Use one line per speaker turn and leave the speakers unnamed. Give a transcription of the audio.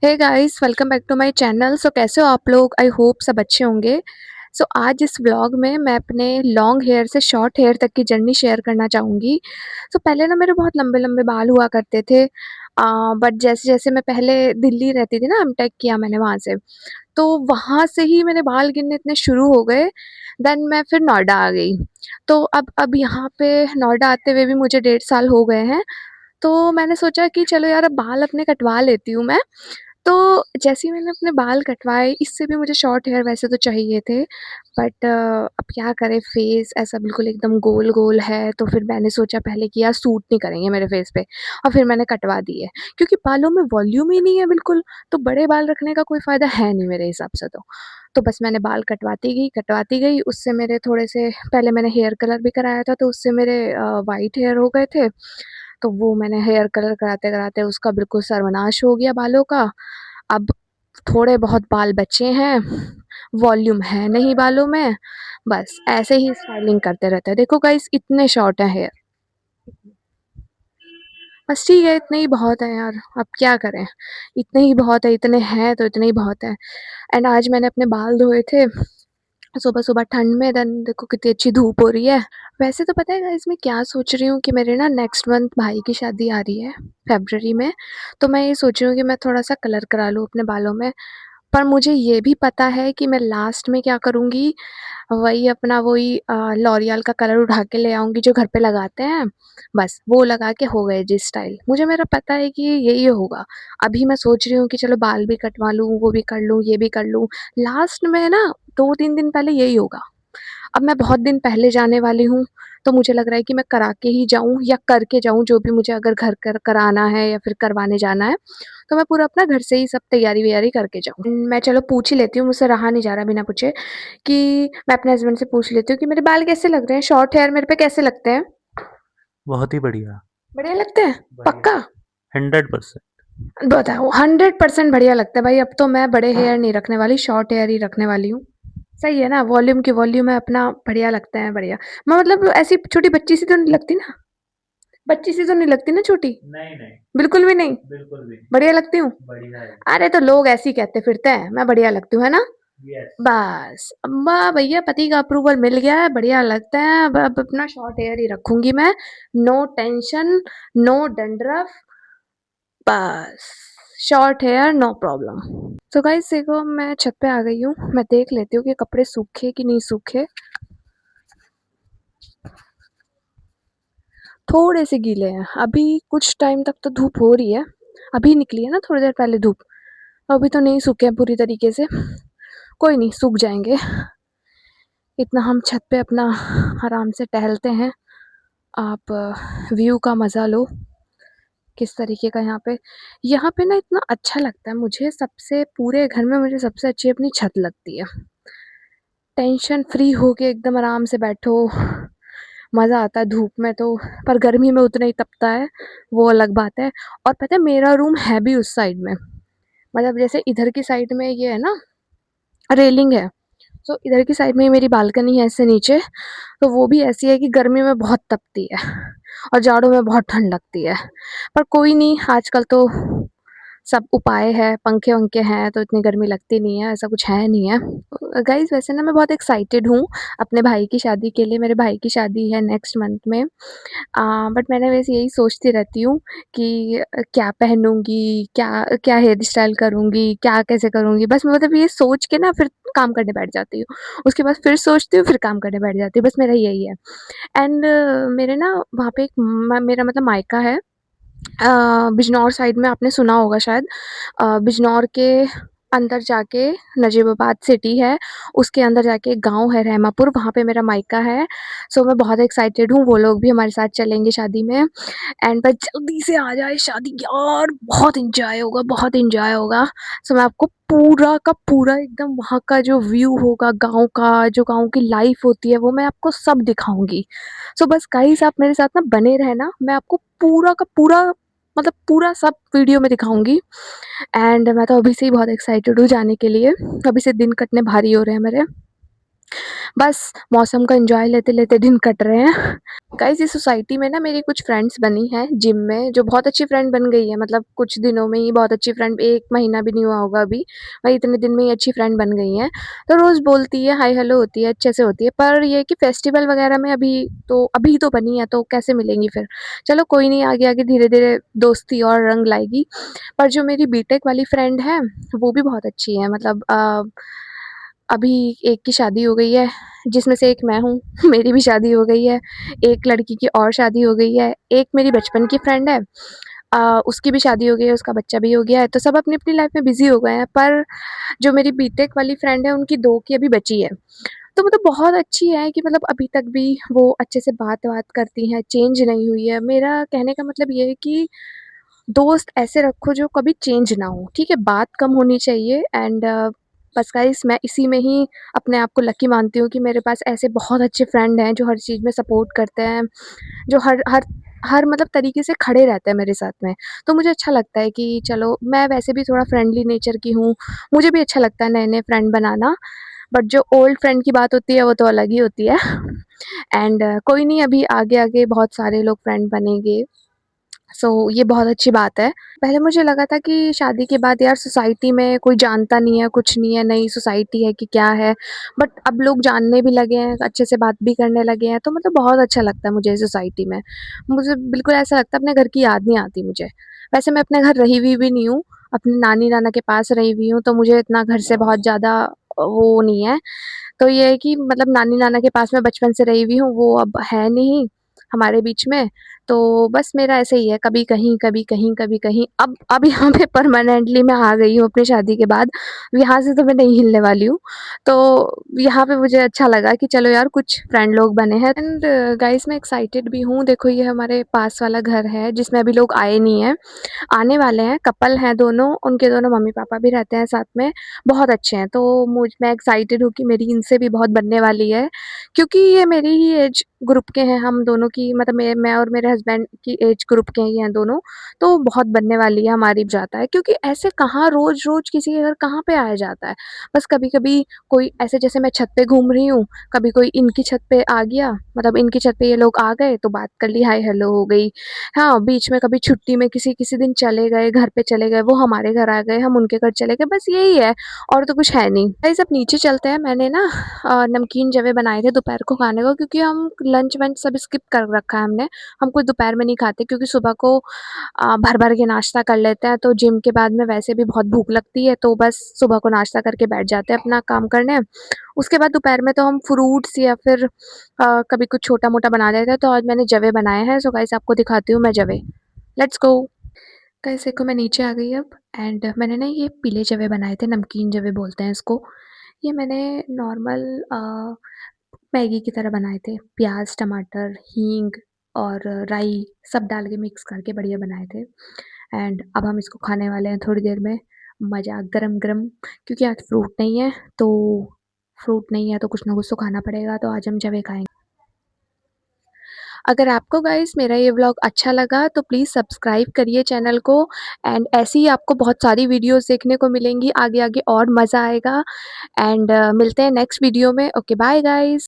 Hey guys welcome back to my channel. कैसे हो आप लोग? आई होप सब अच्छे होंगे। आज इस व्लॉग में मैं अपने लॉन्ग हेयर से शॉर्ट हेयर तक की जर्नी शेयर करना चाहूँगी। पहले ना मेरे बहुत लंबे लंबे बाल हुआ करते थे, बट जैसे जैसे मैं पहले दिल्ली रहती थी ना, एमटेक किया मैंने वहाँ से, तो वहाँ से ही मेरे बाल गिरने इतने शुरू हो गए। देन मैं फिर नोएडा आ गई। तो अब यहाँ पे नोएडा आते हुए भी मुझे 1.5 साल हो गए हैं। तो मैंने सोचा कि चलो यार, अब बाल अपने कटवा लेती हूँ मैं। तो जैसे ही मैंने अपने बाल कटवाए, इससे भी मुझे शॉर्ट हेयर वैसे तो चाहिए थे, बट अब क्या करें, फेस ऐसा बिल्कुल एकदम गोल गोल है। तो फिर मैंने सोचा पहले कि यार सूट नहीं करेंगे मेरे फेस पे, और फिर मैंने कटवा दिए, क्योंकि बालों में वॉल्यूम ही नहीं है बिल्कुल। तो बड़े बाल रखने का कोई फ़ायदा है नहीं मेरे हिसाब से। तो बस मैंने बाल कटवाती गई। उससे मेरे थोड़े से, पहले मैंने हेयर कलर भी कराया था, तो उससे मेरे वाइट हेयर हो गए थे। तो वो मैंने हेयर कलर कराते-कराते उसका बिल्कुल सर्वनाश हो गया बालों का। अब थोड़े बहुत बाल बचे हैं, वॉल्यूम है नहीं बालों में। बस ऐसे ही स्टाइलिंग करते रहते हैं। देखो गाइस, इतने शॉर्ट हैं हेयर। बस ठीक है, इतने ही बहुत है यार, अब क्या करें? इतने ही बहुत है, इतने हैं तो इतने ही बहुत है। एंड आज मैंने अपने बाल धोए थे सुबह-सुबह ठंड में। देन देखो कितनी अच्छी धूप हो रही है। वैसे तो पता है गाइस, मैं क्या सोच रही हूँ कि मेरे ना नेक्स्ट मंथ भाई की शादी आ रही है, फ़रवरी में। तो मैं ये सोच रही हूँ कि मैं थोड़ा-सा कलर करा लूँ अपने बालों में। पर मुझे ये भी पता है कि मैं लास्ट में क्या करूँगी, वही अपना वही लॉरियल का कलर उठा के ले आऊँगी जो घर पे लगाते हैं। बस वो लगा के हो गए जी स्टाइल। मुझे मेरा पता है कि यही होगा। अभी मैं सोच रही हूँ कि चलो बाल भी कटवा लूँ, वो भी कर लूँ, ये भी कर लूँ। लास्ट में ना 2-3 दिन पहले यही होगा। अब मैं बहुत दिन पहले जाने वाली हूँ, तो मुझे लग रहा है कि मैं करा के ही जाऊँ या करके जाऊँ, जो भी मुझे अगर घर कराना है या फिर करवाने जाना है, तो मैं पूरा अपना घर से ही सब तैयारी-वैयारी करके जाऊँ। मैं चलो पूछ ही लेती हूँ, मुझसे रहा नहीं जा रहा बिना पूछे, कि मैं अपने हस्बैंड से पूछ लेती हूँ कि मेरे बाल कैसे लग रहे हैं? शॉर्ट हेयर मेरे पे कैसे लगते हैं?
बहुत ही बढ़िया।
बढ़िया लगते हैं?
बढ़िया।
पक्का?
100%।
बताओ, 100% बढ़िया लगता है भाई। अब तो मैं बड़े हेयर नहीं रखने वाली, शॉर्ट हेयर ही रखने वाली हूँ। सही है ना? वॉल्यूम की वॉल्यूम है अपना, बढ़िया लगता है, बढ़िया। मैं मतलब ऐसी छोटी बच्ची सी तो नहीं लगती ना? बच्ची सी तो नहीं लगती ना छोटी?
नहीं नहीं।
बिल्कुल भी नहीं?
बिल्कुल भी।
बढ़िया लगती हूँ?
बढ़िया है।
अरे तो लोग ऐसे ही कहते फिरते हैं, मैं बढ़िया लगती हूँ, है ना?
यस।
बस, अम्मा भैया पति का अप्रूवल मिल गया है, बढ़िया लगता है। अब अपना शॉर्ट हेयर ही रखूँगी मैं। नो टेंशन, नो डंडरफ, बस short hair no problem. Guys देखो, मैं छत पे आ गई हूँ। मैं देख लेती हूँ कि कपड़े सूखे कि नहीं सूखे। थोड़े से गीले हैं। अभी कुछ टाइम तक तो धूप हो रही है। अभी निकली है ना थोड़ी देर पहले धूप। अभी तो नहीं सूखे हैं पूरी तरीके से। कोई नहीं, सूख जाएँगे। इतना हम छत पे अपना आराम से टहलते हैं। आप व्यू का मज़ा लो, किस तरीके का यहाँ पे ना इतना अच्छा लगता है मुझे। सबसे पूरे घर में मुझे सबसे अच्छी अपनी छत लगती है। टेंशन फ्री होके एकदम आराम से बैठो, मज़ा आता है धूप में तो। पर गर्मी में उतना ही तपता है, वो अलग बात है। और पता है, मेरा रूम है भी उस साइड में। मतलब जैसे इधर की साइड में ये है ना, रेलिंग है। इधर की साइड में ही मेरी बालकनी है ऐसे नीचे। तो वो भी ऐसी है कि गर्मी में बहुत तपती है और जाड़ों में बहुत ठंड लगती है। पर कोई नहीं, आजकल तो सब उपाय है, पंखे-वंखे हैं, तो इतनी गर्मी लगती नहीं है, ऐसा कुछ है नहीं है। गाइज़ वैसे ना मैं बहुत एक्साइटेड हूँ अपने भाई की शादी के लिए। मेरे भाई की शादी है नेक्स्ट मंथ में। बट मैंने वैसे यही सोचती रहती हूँ कि क्या पहनूँगी, क्या क्या हेयर स्टाइल करूँगी, क्या कैसे करूँगी? बस मैं मतलब ये सोच के ना फिर काम करने बैठ जाती हूँ। उसके बाद फिर सोचती हूँ, फिर काम करने बैठ जाती हूँ। बस मेरा यही है। एंड मेरे ना वहाँ पे एक मेरा मतलब मायका है, बिजनौर साइड में, आपने सुना होगा शायद। बिजनौर के अंदर जाके नजीबाबाद सिटी है, उसके अंदर जाके एक गाँव है रहमापुर, वहाँ पे मेरा मायका है। मैं बहुत एक्साइटेड हूँ, वो लोग भी हमारे साथ चलेंगे शादी में। एंड बस जल्दी से आ जाए शादी यार, बहुत एन्जॉय होगा, बहुत एन्जॉय होगा। मैं आपको पूरा का पूरा एकदम वहाँ का जो व्यू होगा गाँव का, जो गाँव की लाइफ़ होती है, वो मैं आपको सब दिखाऊँगी। बस गाइस आप मेरे साथ ना बने रहना, मैं आपको पूरा का पूरा, मतलब पूरा सब वीडियो में दिखाऊँगी। एंड मैं तो अभी से ही बहुत एक्साइटेड हूँ जाने के लिए। अभी से दिन कटने भारी हो रहे हैं मेरे। बस मौसम का एन्जॉय लेते-लेते दिन कट रहे हैं। गाइज़ इस सोसाइटी में ना मेरी कुछ फ्रेंड्स बनी हैं जिम में, जो बहुत अच्छी फ्रेंड बन गई है, मतलब कुछ दिनों में ही बहुत अच्छी फ्रेंड, 1 महीना भी नहीं हुआ होगा अभी, वही इतने दिन में ही अच्छी फ्रेंड बन गई हैं। तो रोज़ बोलती है, हाय हेलो होती है, अच्छे से होती है, पर ये है कि फेस्टिवल वगैरह में अभी तो बनी है तो कैसे मिलेंगी फिर। चलो कोई नहीं, आगे-आगे धीरे-धीरे दोस्ती और रंग लाएगी। पर जो मेरी बीटेक वाली फ्रेंड है, वो भी बहुत अच्छी है, मतलब अभी एक की शादी हो गई है, जिसमें से एक मैं हूँ। मेरी भी शादी हो गई है, एक लड़की की और शादी हो गई है, एक मेरी बचपन की फ्रेंड है, उसकी भी शादी हो गई है, उसका बच्चा भी हो गया है, तो सब अपनी-अपनी लाइफ़ में बिज़ी हो गए हैं। पर जो मेरी बीटेक वाली फ्रेंड है, उनकी 2 की अभी बची है। तो मतलब बहुत अच्छी है कि मतलब अभी तक भी वो अच्छे से बात-वात करती हैं, चेंज नहीं हुई है। मेरा कहने का मतलब ये है कि दोस्त ऐसे रखो जो कभी चेंज ना हो, ठीक है? बात कम होनी चाहिए एंड बस गाइस मैं इसी में ही अपने आप को लकी मानती हूँ कि मेरे पास ऐसे बहुत अच्छे फ्रेंड हैं जो हर चीज़ में सपोर्ट करते हैं, जो हर हर हर मतलब तरीके से खड़े रहते हैं मेरे साथ में। तो मुझे अच्छा लगता है कि चलो मैं वैसे भी थोड़ा फ्रेंडली नेचर की हूँ, मुझे भी अच्छा लगता है नए-नए फ्रेंड बनाना, बट जो ओल्ड फ्रेंड की बात होती है वो तो अलग ही होती है। एंड कोई नहीं, अभी आगे-आगे बहुत सारे लोग फ्रेंड बनेंगे। सो ये बहुत अच्छी बात है। पहले मुझे लगा था कि शादी के बाद यार सोसाइटी में कोई जानता नहीं है, कुछ नहीं है, नई सोसाइटी है कि क्या है, बट अब लोग जानने भी लगे हैं, अच्छे से बात भी करने लगे हैं, तो मतलब बहुत अच्छा लगता है मुझे इस सोसाइटी में। मुझे बिल्कुल ऐसा लगता है अपने घर की याद नहीं आती मुझे। वैसे मैं अपने घर रही हुई भी नहीं हूँ, अपने नानी-नाना के पास रही हुई हूँ, तो मुझे इतना घर से बहुत ज़्यादा वो नहीं है। तो ये है कि मतलब नानी-नाना के पास मैं बचपन से रही हुई हूँ, वो अब है नहीं हमारे बीच में, तो बस मेरा ऐसे ही है, कभी कहीं, कभी कहीं, कभी कहीं। अब यहाँ पे परमानेंटली मैं आ गई हूँ अपनी शादी के बाद, यहाँ से तो मैं नहीं हिलने वाली हूँ। तो यहाँ पे मुझे अच्छा लगा कि चलो यार कुछ फ्रेंड लोग बने हैं एंड गाइस मैं एक्साइटेड भी हूँ। देखो ये हमारे पास वाला घर है जिसमें अभी लोग आए नहीं हैं, आने वाले हैं, कपल हैं दोनों, उनके दोनों मम्मी-पापा भी रहते हैं साथ में, बहुत अच्छे हैं। तो मैं एक्साइटेड हूँ कि मेरी इनसे भी बहुत बनने वाली है, क्योंकि ये मेरी ही एज ग्रुप के हैं, हम दोनों की मतलब मैं और मेरे हस्बैंड की एज ग्रुप के ही हैं दोनों, तो बहुत बनने वाली है हमारी जाता है, क्योंकि ऐसे कहाँ रोज़-रोज़ किसी के घर कहाँ पे आया जाता है। बस कभी-कभी कोई ऐसे, जैसे मैं छत पे घूम रही हूँ, कभी कोई इनकी छत पे आ गया, मतलब इनकी छत पे ये लोग आ गए तो बात कर ली, हाय हेलो हो गई। हाँ, बीच में कभी छुट्टी में किसी दिन चले गए, घर पे चले गए, वो हमारे घर आ गए, हम उनके घर चले गए, बस यही है और तो कुछ है नहीं। गाइस अब नीचे चलते हैं, मैंने ना नमकीन जवे बनाए थे दोपहर को खाने को, क्योंकि हम लंच-वंच सब स्किप कर रखा है हमने। हम कुछ दोपहर में नहीं खाते क्योंकि सुबह को भर-भर के नाश्ता कर लेते हैं, तो जिम के बाद में वैसे भी बहुत भूख लगती है, तो बस सुबह को नाश्ता करके बैठ जाते हैं अपना काम करने। उसके बाद दोपहर में तो हम फ्रूट्स या फिर कभी कुछ छोटा-मोटा बना लेते हैं, तो आज मैंने जवे बनाए हैं। सो गाइस आपको दिखाती हूँ मैं जवे। Let's go. गाइस देखो मैं नीचे आ गई अब एंड मैंने ना ये पीले जवे बनाए थे, नमकीन जवे बोलते हैं इसको। ये मैंने नॉर्मल मैगी की तरह बनाए थे, प्याज टमाटर हींग और राई सब डाल के मिक्स करके बढ़िया बनाए थे। एंड अब हम इसको खाने वाले हैं थोड़ी देर में, मज़ा गरम गरम, क्योंकि आज फ्रूट नहीं है तो कुछ ना कुछ तो खाना पड़ेगा, तो आज हम जवे खाएंगे। अगर आपको गाइस मेरा ये व्लॉग अच्छा लगा तो प्लीज़ सब्सक्राइब करिए चैनल को एंड ऐसी ही आपको बहुत सारी वीडियोस देखने को मिलेंगी, आगे आगे और मज़ा आएगा एंड मिलते हैं नेक्स्ट वीडियो में। Okay bye guys.